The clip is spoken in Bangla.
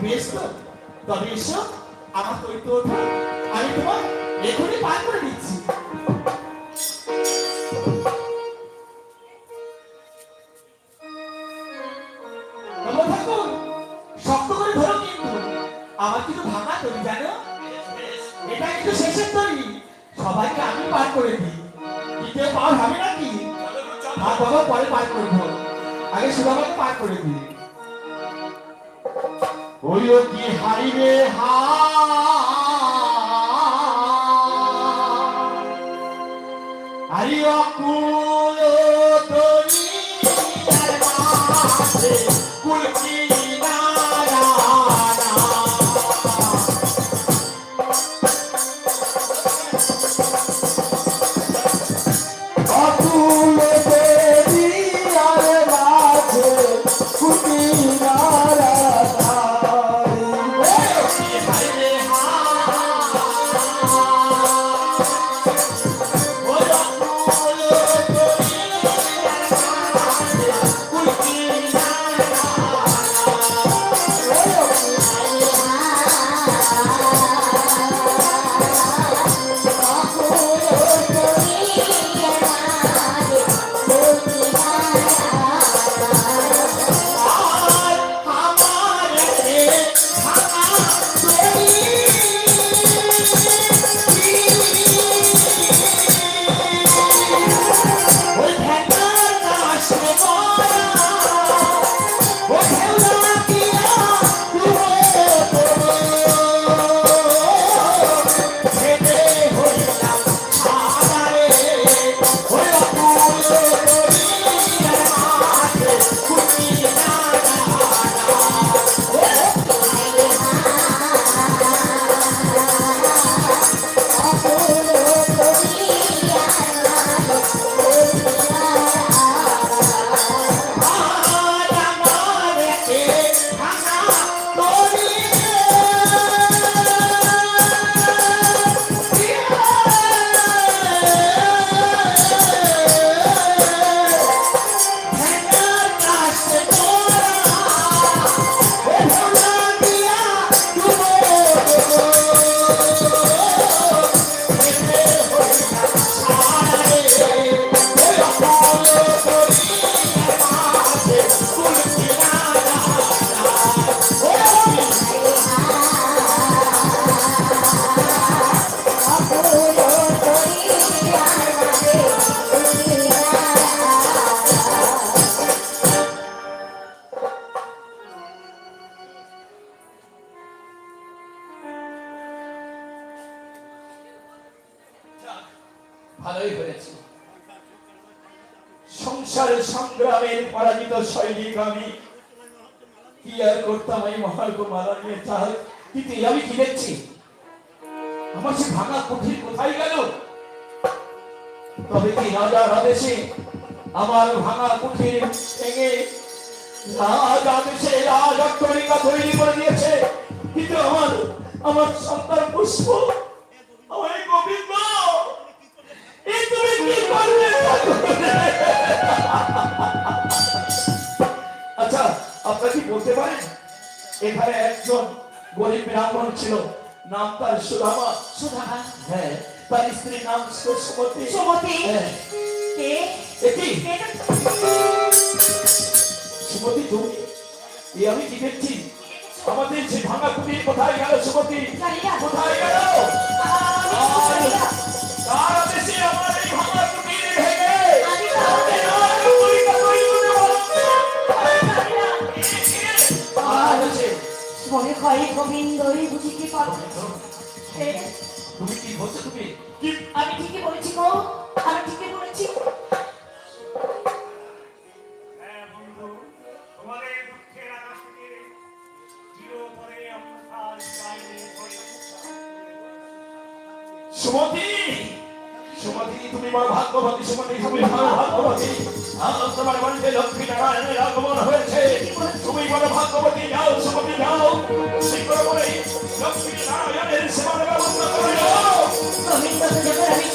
বেশ তো, তবে এসো আমার তৈরি ওঠো, আমি তোমার এখনই পার করে দিচ্ছি। ঠাকুর শক্ত করে ধরো, কিন্তু আমার কিন্তু ভাঙা তৈরি জানো, এটা কিন্তু শেষের তৈরি, সবাইকে আমি পার করে দিই, দ্বিতীয় পার হবে নাকি? আর বাবা পরে পার করবো, আগে সুদামাকে পার করে দিই। ওইও কি হারিবে হা হারিও কুল তরি আর মাঝে কুল কি নারা অকুল তরি আর মাঝে কুল কি নারা ভালোই হয়েছে, সংসারের সংগ্রামের পরাজিত সৈনিক আমি, কি আর করতাম এই মহার্ঘ মালা নিয়ে, তার কিন্তু আমি কি দেখছি আমার সে ভাঙা কুঠির কোথায় গেল? তবে কি রাজার আদেশে আমার ভাঙা কুঠির ভেঙে রাজ আদেশে রাজ অট্টালিকা তৈরি করে দিয়েছে, কিন্তু আমার আমার সন্তান পুষ্প, আমার গোবিন্দ, আচ্ছা আপনারা কি বলতে পারেন এখানে একজন গরিব ব্রাহ্মণ ছিল, নাম তার সুদামা। সুদামা? হ্যাঁ। তার স্ত্রীর নাম ছিল সুমতি। সুমতি? হ্যাঁ। কে? কি সুমতি তুমি? এই আমি কি দেখছি আমাদের যে ভাঙা কুটির কোথায় গেল? সুমতি কোথায় গেল? কার আদেশে আমার এই ভাঙা কুটির ভেঙে মনে হয় গোবিন্দই বুঝিতে পারো। তুমি কি বলছো? তুমি আমি ঠিকই বলেছি গো, আমি ঠিকই বলেছি। সুমতি, সুমতি তুমি বড় ভাগ্যবতী, সুমতি তুমি বড় ভাগ্যবতী, তোমার বাড়িতে লক্ষ্মী নারায়ণের আগমন হয়েছে, তুমি বড় ভাগ্যবতী। যাও সুমতি যাও, শীঘ্র করে লক্ষ্মী নারায়ণের সেবার ব্যবস্থা করে যাও। গোবিন্দ যখন আমি